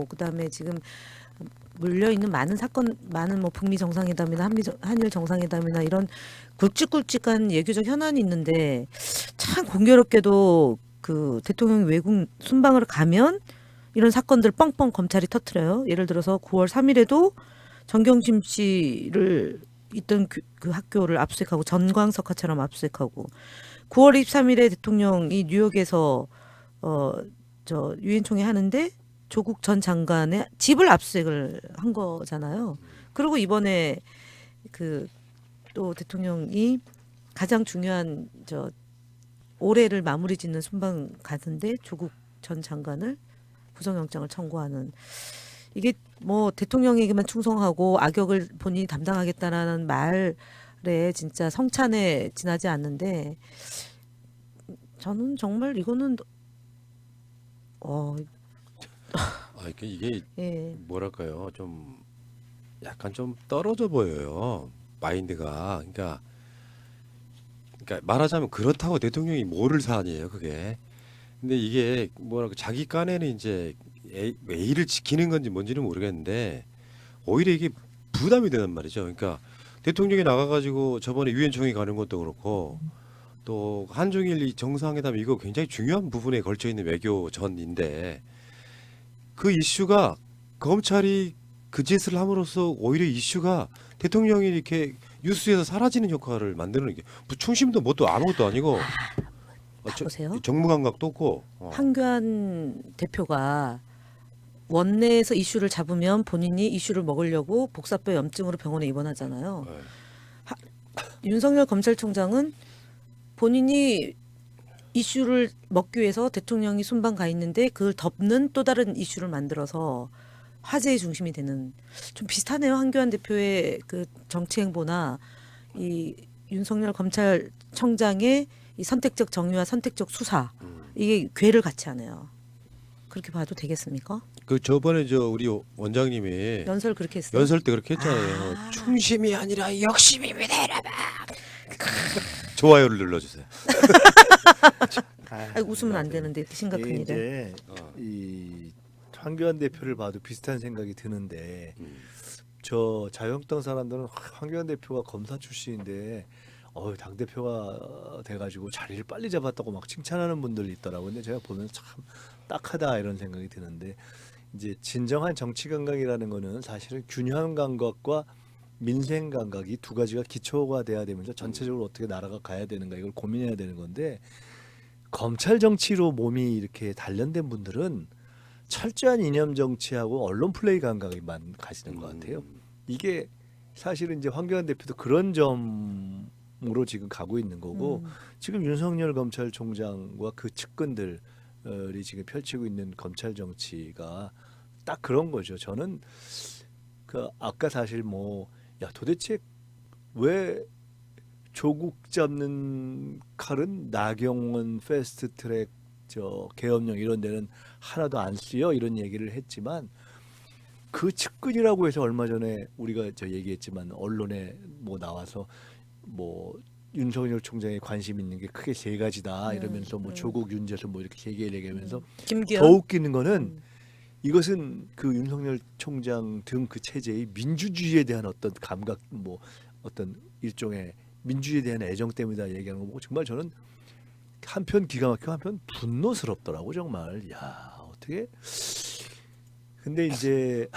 그다음에 지금 물려 있는 많은 사건, 많은 뭐 북미 정상회담이나 한일 정상회담이나 이런 굵직굵직한 외교적 현안이 있는데 참 공교롭게도 그 대통령이 외국 순방을 가면 이런 사건들 뻥뻥 검찰이 터트려요. 예를 들어서 9월 3일에도 정경심 씨를 있던 그 학교를 압수수색하고 전광석화처럼 압수수색하고 9월 23일에 대통령이 뉴욕에서 저 유엔 총회 하는데 조국 전 장관의 집을 압수수색을 한 거잖아요. 그리고 이번에 그 또 대통령이 가장 중요한 저 올해를 마무리 짓는 순방 가는데 조국 전 장관을 구속영장을 청구하는 이게 뭐 대통령에게만 충성하고 악역을 본인이 담당하겠다라는 말에 진짜 성찬에 지나지 않는데 저는 정말 이거는 어 이게 예. 뭐랄까요? 좀 약간 좀 떨어져 보여요. 마인드가. 그러니까 말하자면 그렇다고 대통령이 뭐를 사안이에요, 그게. 근데 이게 뭐랄까 자기 깐에는 이제 A를 지키는 건지 뭔지는 모르겠는데 오히려 이게 부담이 되는 말이죠. 그러니까 대통령이 나가가지고 저번에 유엔 총회 가는 것도 그렇고 또 한중일 이 정상회담 이거 굉장히 중요한 부분에 걸쳐 있는 외교전인데 그 이슈가 검찰이 그 짓을 함으로써 오히려 이슈가 대통령이 이렇게 뉴스에서 사라지는 효과를 만드는 게 충심도 뭣도 아무것도 아니고 보세요. 정무 감각도 없고 황교안 대표가 원내에서 이슈를 잡으면 본인이 이슈를 먹으려고 복사뼈 염증으로 병원에 입원하잖아요. 예. 윤석열 검찰총장은 본인이 이슈를 먹기 위해서 대통령이 순방 가 있는데 그걸 덮는 또 다른 이슈를 만들어서 화제의 중심이 되는 좀 비슷하네요. 한교안 대표의 그 정치 행보나 이 윤석열 검찰청장의 이 선택적 정의와 선택적 수사 이게 궤를 같이 하네요. 그렇게 봐도 되겠습니까? 그 저번에 저 우리 원장님이 연설 그렇게 했어요? 연설 때 그렇게 했잖아요. 아. 충심이 아니라 욕심입니다, 여러분. 좋아요를 눌러주세요. 아니, 웃으면 안 되는데 이렇게 심각한 이게 일에. 이제 이 황교안 대표를 봐도 비슷한 생각이 드는데 저 자유한국당 사람들은 황교안 대표가 검사 출신인데 당 대표가 돼가지고 자리를 빨리 잡았다고 막 칭찬하는 분들이 있더라고요. 근데 제가 보면서 참 딱하다 이런 생각이 드는데 이제 진정한 정치 감각이라는 거는 사실은 균형 감각과 민생 감각 이 두 가지가 기초가 돼야 되면서 전체적으로 어떻게 나라가 가야 되는가 이걸 고민해야 되는 건데 검찰 정치로 몸이 이렇게 단련된 분들은 철저한 이념 정치하고 언론 플레이 감각만 가시는 것 같아요. 이게 사실은 이제 황교안 대표도 그런 점으로 지금 가고 있는 거고 지금 윤석열 검찰총장과 그 측근들이 지금 펼치고 있는 검찰 정치가 딱 그런 거죠. 저는 그 아까 사실 도대체 왜 조국 잡는 칼은 나경원 패스트트랙 저 계엄령 이런 데는 하나도 안 쓰여 이런 얘기를 했지만 그 측근이라고 해서 얼마 전에 우리가 저 얘기했지만 언론에 나와서 윤석열 총장에 관심 있는 게 크게 세 가지다 이러면서 조국 윤재선 이렇게 세 개를 얘기하면서 김기현. 더 웃기는 거는 이것은 그 윤석열 총장 등 그 체제의 민주주의에 대한 어떤 감각 어떤 일종의 민주주의에 대한 애정 때문이다 얘기하는 거 보고 정말 저는 한편 기가 막히고 한편 분노스럽더라고 정말. 야 어떻게 근데 이제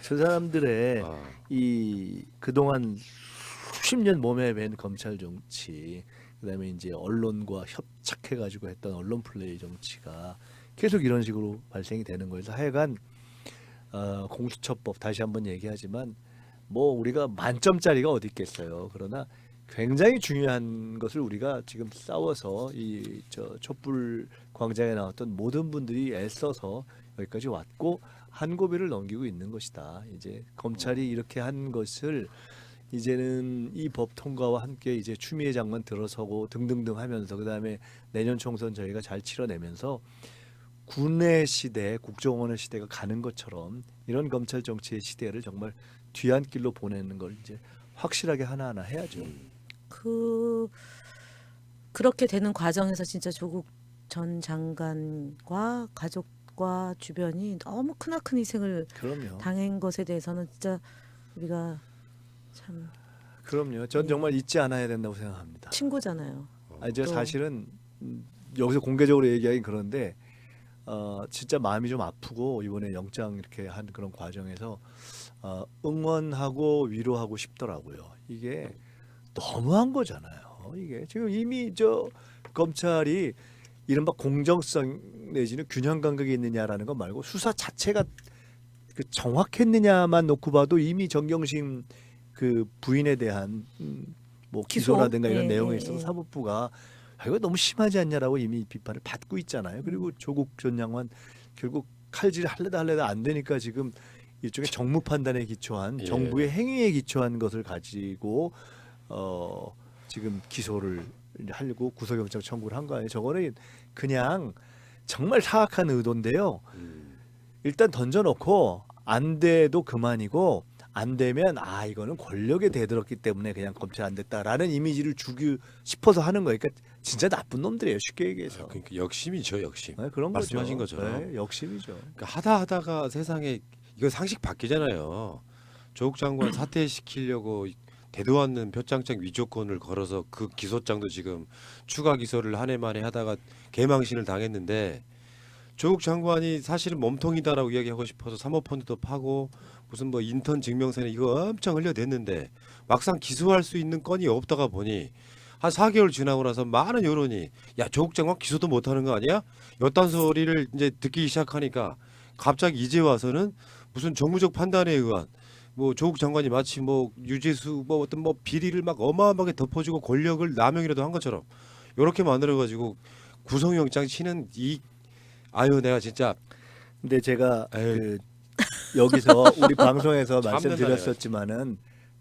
저 사람들의 이 그동안 수십 년 몸에 밴 검찰 정치 그다음에 이제 언론과 협착해가지고 했던 언론 플레이 정치가 계속 이런 식으로 발생이 되는 거여서 하여간 공수처법 다시 한번 얘기하지만 우리가 만점짜리가 어디 있겠어요. 그러나 굉장히 중요한 것을 우리가 지금 싸워서 이 촛불 광장에 나왔던 모든 분들이 애써서 여기까지 왔고 한 고비를 넘기고 있는 것이다. 이제 검찰이 이렇게 한 것을 이제는 이 법 통과와 함께 이제 추미애 장관 들어서고 등등등 하면서 그다음에 내년 총선 저희가 잘 치러내면서 군의 시대, 국정원의 시대가 가는 것처럼 이런 검찰 정치의 시대를 정말 뒤안길로 보내는 걸 이제 확실하게 하나하나 해야죠. 그렇게 되는 과정에서 진짜 조국 전 장관과 가족 가족과 주변이 너무 크나큰 희생을 그럼요. 당한 것에 대해서는 진짜 우리가 참 그럼요. 전 정말 잊지 않아야 된다고 생각합니다. 친구잖아요. 아니 제가 또- 사실은 여기서 공개적으로 얘기하긴 그런데 진짜 마음이 좀 아프고 이번에 영장 이렇게 한 그런 과정에서 응원하고 위로하고 싶더라고요. 이게 너무한 거잖아요. 이게 지금 이미 저 검찰이 이른바 공정성 내지는 균형 감각이 있느냐라는 것 말고 수사 자체가 그 정확했느냐만 놓고 봐도 이미 정경심 그 부인에 대한 뭐 기소? 기소라든가 이런 예, 내용에 예, 있어서 예. 사법부가 이거 너무 심하지 않냐라고 이미 비판을 받고 있잖아요. 그리고 조국 전 장관 결국 칼질을 할래다 안 되니까 지금 일종의 정무 판단에 기초한 예. 정부의 행위에 기초한 것을 가지고 지금 기소를 이제 하려고 구속영장 청구를 한 거 아니에요. 저거는 그냥 정말 사악한 의도인데요. 일단 던져놓고 안 돼도 그만이고 안 되면 이거는 권력에 대들었기 때문에 그냥 검찰 안 됐다라는 이미지를 주고 싶어서 하는 거예요. 그러니까 진짜 나쁜 놈들이에요. 쉽게 얘기해서. 그러니까 역심이죠, 역심. 네, 그런 말씀하신 거죠. 것처럼. 네, 역심이죠. 그러니까 하다가 세상에 이거 상식 바뀌잖아요. 조국 장관 사퇴시키려고 대도 않는 표창장 위조건을 걸어서 그 기소장도 지금 추가 기소를 한 해 만에 하다가 개망신을 당했는데 조국 장관이 사실은 몸통이다라고 이야기하고 싶어서 사모펀드도 파고 무슨 뭐 인턴 증명서는 이거 엄청 흘려댔는데 막상 기소할 수 있는 건이 없다가 보니 한 4개월 지나고 나서 많은 여론이 야 조국 장관 기소도 못하는 거 아니야? 이딴 소리를 이제 듣기 시작하니까 갑자기 이제 와서는 무슨 정무적 판단에 의한 뭐 조국 장관이 마치 뭐 유재수 뭐 어떤 뭐 비리를 막 어마어마하게 덮어주고 권력을 남용이라도 한 것처럼 이렇게 만들어 가지고 구속영장 치는 이 아유 내가 진짜 근데 제가 에이. 그 여기서 우리 방송에서 참는다, 말씀드렸었지만은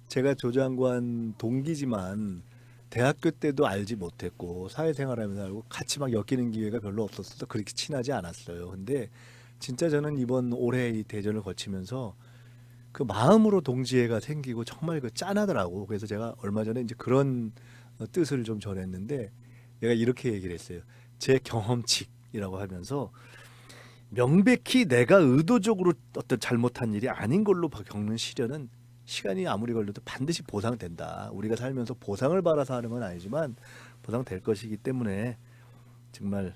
제가 조 장관 동기지만 대학교 때도 알지 못했고 사회생활하면서 알고 같이 막 엮이는 기회가 별로 없었어서 그렇게 친하지 않았어요. 근데 진짜 저는 이번 올해 이 대전을 거치면서 그 마음으로 동지애가 생기고 정말 그 짠하더라고. 그래서 제가 얼마 전에 이제 그런 뜻을 좀 전했는데 내가 이렇게 얘기를 했어요. 제 경험칙이라고 하면서 명백히 내가 의도적으로 어떤 잘못한 일이 아닌 걸로 겪는 시련은 시간이 아무리 걸려도 반드시 보상된다. 우리가 살면서 보상을 받아서 하는 건 아니지만 보상될 것이기 때문에 정말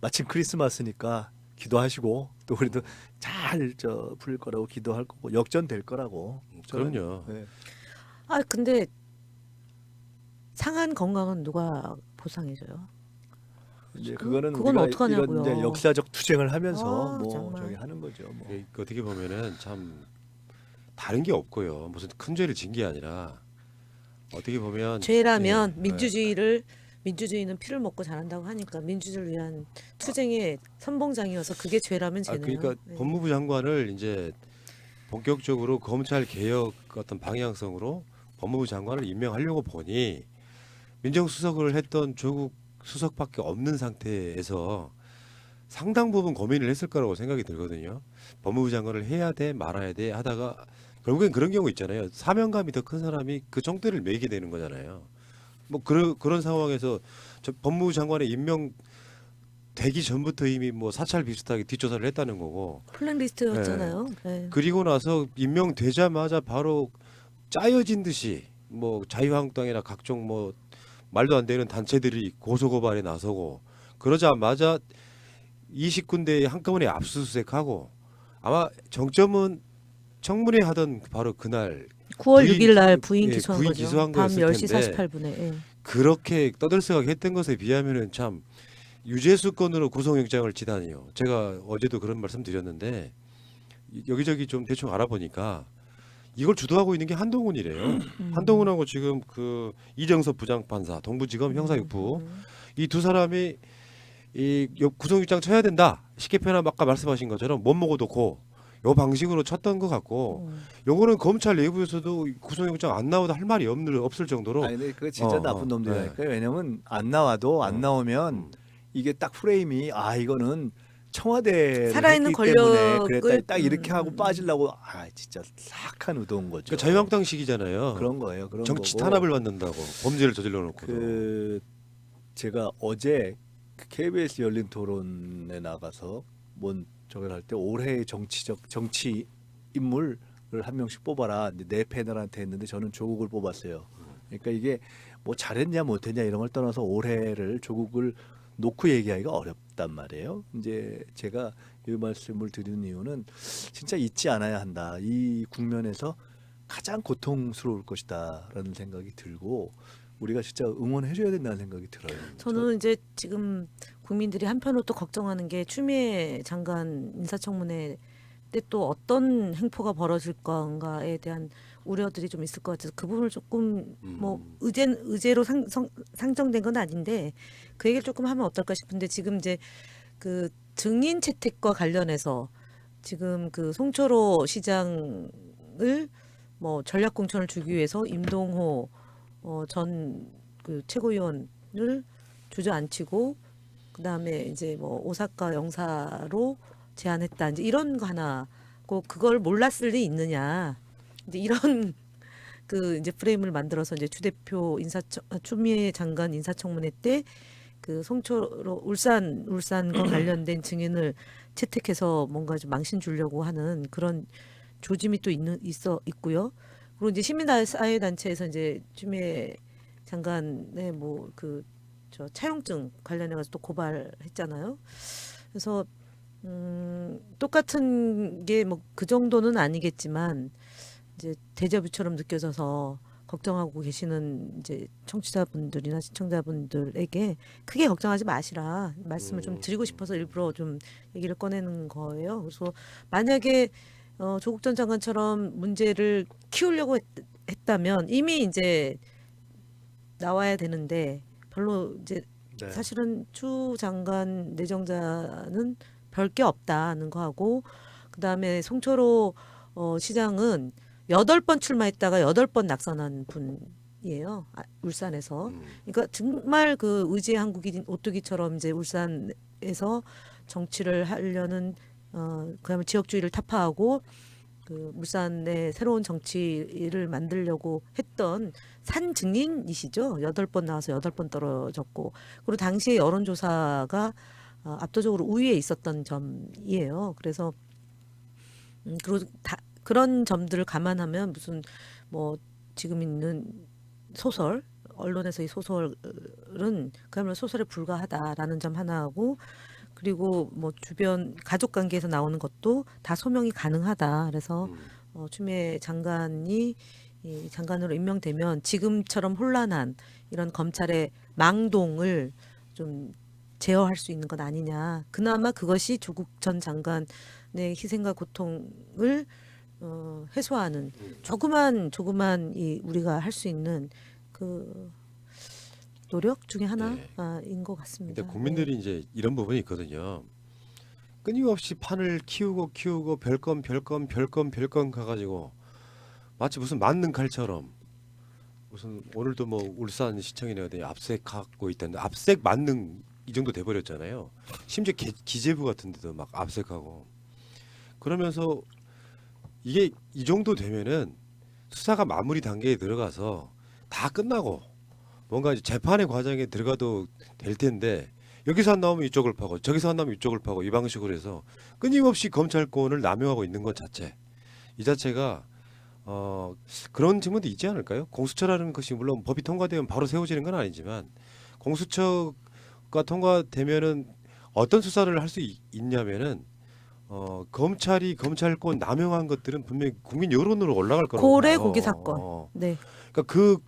마침 크리스마스니까 기도하시고 또 우리도 잘 풀릴 거라고 기도할 거고 역전될 거라고. 저는, 그럼요. 네. 근데 상한 건강은 누가 보상해줘요? 이제 그거는 그건 우리가 어떡하냐고요. 이런 이제 역사적 투쟁을 하면서 뭐 정말. 저기 하는 거죠. 뭐. 이게 어떻게 보면은 참 다른 게 없고요. 무슨 큰 죄를 진 게 아니라 어떻게 보면 죄라면 예. 민주주의는 피를 먹고 자란다고 하니까 민주주의를 위한 투쟁의 선봉장이어서 그게 죄라면 죄네요. 그러니까 네. 법무부 장관을 이제 본격적으로 검찰 개혁 어떤 방향성으로 법무부 장관을 임명하려고 보니 민정수석을 했던 조국 수석밖에 없는 상태에서 상당 부분 고민을 했을 거라고 생각이 들거든요. 법무부 장관을 해야 돼 말아야 돼 하다가 결국엔 그런 경우 있잖아요. 사명감이 더 큰 사람이 그 정대를 매게 되는 거잖아요. 뭐 그런 상황에서 저 법무부 장관에 임명 되기 전부터 이미 뭐 사찰 비슷하게 뒷조사를 했다는 거고 플랜리스트였잖아요. 네. 그리고 나서 임명되자마자 바로 짜여진 듯이 뭐 자유한국당이나 각종 뭐 말도 안 되는 단체들이 고소고발에 나서고 그러자마자 20군데 한꺼번에 압수수색하고 아마 정점은 청문회 하던 바로 그날 9월 부인- 6일 날 부인 예, 기소한 부인 거죠. 기소한 밤 거였을 10시 텐데. 48분에. 예. 그렇게 떠들썩하게 했던 것에 비하면은 참 유죄수 건으로 구속영장을 치다니요. 제가 어제도 그런 말씀 드렸는데 여기저기 좀 대충 알아보니까 이걸 주도하고 있는 게 한동훈이래요. 한동훈하고 지금 그 이정섭 부장판사, 동부지검 형사육부 이 두 사람이 이 구속영장 쳐야 된다. 쉽게 표현하면 아까 말씀하신 것처럼 못 먹어도 고. 요 방식으로 쳤던 것 같고 요거는 검찰 내부에서도 구속영장 안 나오다 할 말이 없을 정도로 아니 근데 그 진짜 어, 나쁜 어, 놈들이니까 왜냐면 안 나와도 안 나오면 이게 딱 프레임이 이거는 청와대 살아있는 했기 때문에 권력을- 그랬다 딱 이렇게 하고 빠지려고 진짜 사악한 의도인 거죠. 그러니까 자유한국당식이잖아요. 그런 거예요. 그런 정치 거고. 탄압을 받는다고 범죄를 저질러 놓고 그 제가 어제 그 KBS 열린 토론에 나가서 뭔 저걸 할 때 올해의 정치 인물을 한 명씩 뽑아라. 이제 네 패널한테 했는데 저는 조국을 뽑았어요. 그러니까 이게 뭐 잘했냐 못했냐 이런 걸 떠나서 올해를 조국을 놓고 얘기하기가 어렵단 말이에요. 이제 제가 이 말씀을 드리는 이유는 진짜 잊지 않아야 한다. 이 국면에서 가장 고통스러울 것이다라는 생각이 들고 우리가 진짜 응원해줘야 된다는 생각이 들어요. 저는 이제 지금 국민들이 한편으로 또 걱정하는 게 추미애 장관 인사청문회 때 또 어떤 행포가 벌어질 건가에 대한 우려들이 좀 있을 것 같아서 그 부분을 조금 뭐 의제로 상정된 건 아닌데 그 얘기를 조금 하면 어떨까 싶은데 지금 이제 그 증인 채택과 관련해서 지금 그 송철호 시장을 뭐 전략 공천을 주기 위해서 임동호 전 그 최고위원을 주저앉히고 그다음에 이제 뭐 오사카 영사로 제안했다 이제 이런 거 하나 고 그걸 몰랐을 리 있느냐 이제 이런 그 이제 프레임을 만들어서 이제 추 대표 추미애 장관 인사청문회 때 그 송철호 울산과 관련된 증인을 채택해서 뭔가 좀 망신 주려고 하는 그런 조짐이 또 있고요. 그리고 이제 시민사회 단체에서 이제 추미애 장관의 뭐 그 저 차용증 관련해 가지고 또 고발했잖아요. 그래서 똑같은 게 뭐 그 정도는 아니겠지만 이제 데자뷰처럼 느껴져서 걱정하고 계시는 이제 청취자분들이나 시청자분들에게 크게 걱정하지 마시라 말씀을 좀 드리고 싶어서 일부러 좀 얘기를 꺼내는 거예요. 그래서 만약에 조국 전 장관처럼 문제를 키우려고 했다면 이미 이제 나와야 되는데 별로 이제 네. 사실은 추 장관 내정자는 별 게 없다는 거 하고 그다음에 송철호 시장은 8번 출마했다가 8번 낙선한 분이에요. 울산에서. 그러니까 정말 그 의지의 한국인 오뚜기처럼 이제 울산에서 정치를 하려는 그다음에 지역주의를 타파하고 그 울산의 새로운 정치를 만들려고 했던 산 증인이시죠. 8번 나와서 8번 떨어졌고 그리고 당시에 여론조사가 압도적으로 우위에 있었던 점이에요. 그래서 그리고 그런 점들을 감안하면 무슨 뭐 지금 있는 소설 언론에서의 소설은 그야말로 소설에 불과하다라는 점 하나하고 그리고 뭐 주변 가족 관계에서 나오는 것도 다 소명이 가능하다. 그래서 추미애 장관이 이 장관으로 임명되면 지금처럼 혼란한 이런 검찰의 망동을 좀 제어할 수 있는 것 아니냐. 그나마 그것이 조국 전 장관의 희생과 고통을 해소하는 조그만 이 우리가 할 수 있는 그 노력 중에 하나인 것 같습니다. 근데 국민들이 이제 이런 부분이 있거든요. 끊임없이 판을 키우고 별건 가가지고 마치 무슨 만능 칼처럼 무슨 오늘도 뭐 울산 시청이네요. 압색하고 있다는데 압색 만능 이 정도 돼버렸잖아요. 심지어 기재부 같은데도 막 압색하고 그러면서 이게 이 정도 되면은 수사가 마무리 단계에 들어가서 다 끝나고 뭔가 이제 재판의 과정에 들어가도 될 텐데 여기서 안 나오면 이쪽을 파고 저기서 안 나오면 이쪽을 파고 이 방식으로 해서 끊임없이 검찰권을 남용하고 있는 것 자체 이 자체가 그런 측면도 있지 않을까요? 공수처라는 것이 물론 법이 통과되면 바로 세워지는 건 아니지만 공수처가 통과되면은 어떤 수사를 할 수 있냐면은 검찰이 검찰권 남용한 것들은 분명히 국민 여론으로 올라갈 거라고 고래 봐요. 고기 사건. 네. 그러니까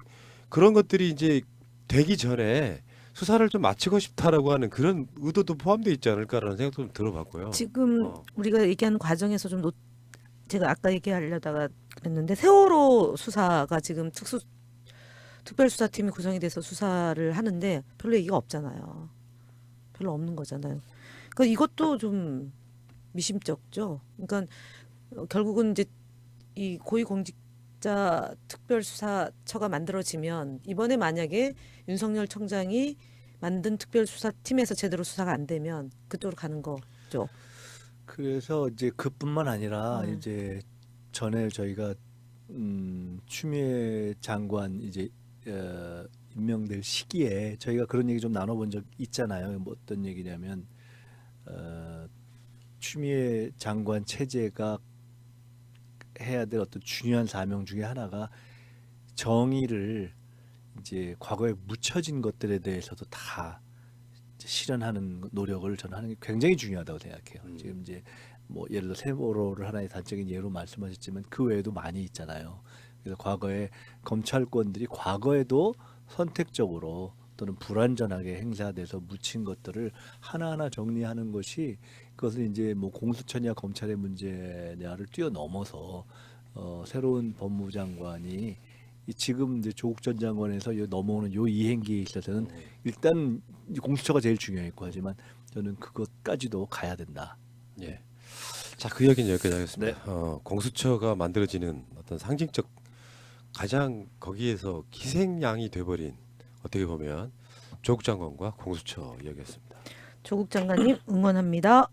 그런 것들이 이제 되기 전에 수사를 좀 마치고 싶다라고 하는 그런 의도도 포함되어 있지 않을까라는 생각도 좀 들어봤고요. 지금 우리가 얘기하는 과정에서 좀 제가 아까 얘기하려다가 그랬는데 세월호 수사가 지금 특별수사팀이 구성이 돼서 수사를 하는데 별로 얘기가 없잖아요. 별로 없는 거잖아요. 그러니까 이것도 좀 미심쩍죠. 그러니까 결국은 이제 이 고위공직자 특별수사처가 만들어지면 이번에 만약에 윤석열 청장이 만든 특별수사팀에서 제대로 수사가 안 되면 그쪽으로 가는 거죠. 그래서 이제 그뿐만 아니라 이제 전에 저희가 추미애 장관 이제 임명될 시기에 저희가 그런 얘기 좀 나눠본 적 있잖아요. 뭐 어떤 얘기냐면 추미애 장관 체제가 해야 될 어떤 중요한 사명 중에 하나가 정의를 이제 과거에 묻혀진 것들에 대해서도 다 이제 실현하는 노력을 저는 하는 게 굉장히 중요하다고 생각해요. 지금 이제 뭐 예를 들어 세월호를 하나의 단적인 예로 말씀하셨지만 그 외에도 많이 있잖아요. 그래서 과거에 검찰권들이 과거에도 선택적으로 또는 불완전하게 행사돼서 묻힌 것들을 하나하나 정리하는 것이 그것을 이제 뭐 공수처냐 검찰의 문제냐를 뛰어넘어서 새로운 법무장관이 이 지금 이제 조국 전 장관에서 넘어오는 요 이행기에 있어서는 일단 이 공수처가 제일 중요했고 하지만 저는 그것까지도 가야 된다. 예. 자, 그 이야기는 여기까지 하겠습니다. 네. 공수처가 만들어지는 어떤 상징적 가장 거기에서 희생양이 돼버린 어떻게 보면 조국 장관과 공수처 이야기였습니다. 조국 장관님 응원합니다.